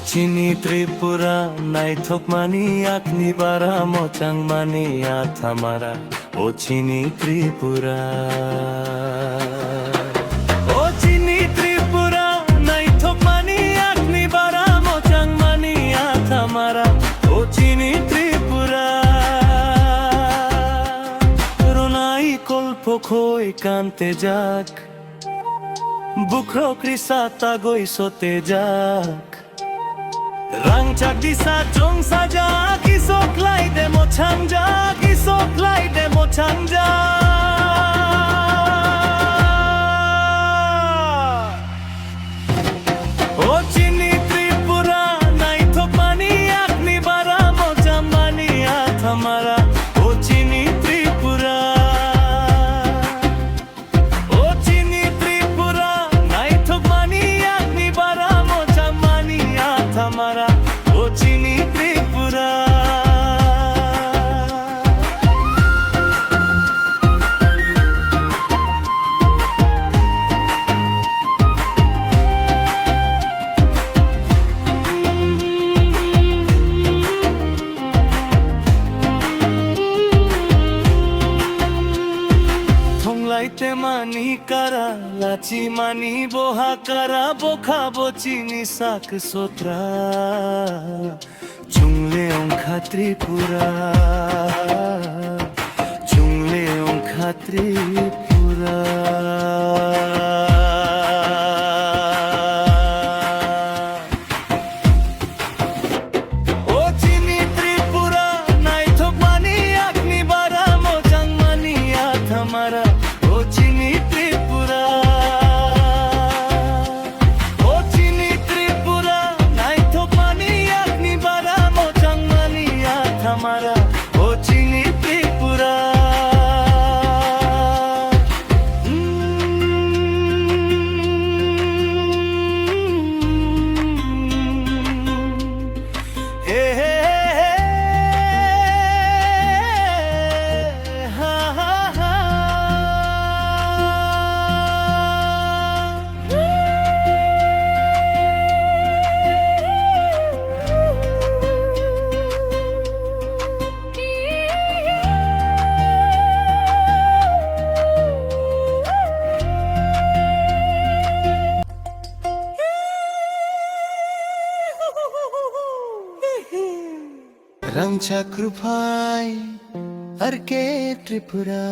চিনি ত্রিপুরা নাই থোক মানি আকনি বারা মোচাং মানি আথামারা ও চিনি ত্রিপুরা ও চিনি ত্রিপুরা নাই থোক মানি আকনি বারা মোচাং মানি আথামারা ও চিনি ত্রিপুরা রোনাই কল্প খই কান্তে যাক বুকro krisa tagoi sote jak rang chak disa chong saja ki soklai de mo changja ki soklai de mo changja o chini tripura nai thok mani akni bara mo chamani athamara o chini tripura हमारा ओ चिनी त्रिपुरा थोंलाइते मानी करा लाची मानी बोहा करा बोखा बोचिनी साक सोत्रा चुंगले ओंखा त्रिपुरा चुंगले ओंखा त्रिपुरा ओ चिनी त्रिपुरा नाई थोक मानी अग्नि बारा मोचांग मानी आथामारा ओ चिनी त्रिपुरा ओ चिनी त्रिपुरा नाई थोक मानी अग्नि बारा मोचांग मानी आथामारा ओ चिनी त्रिपुरा हे हे रंग चक्र भाई हर के त्रिपुरा।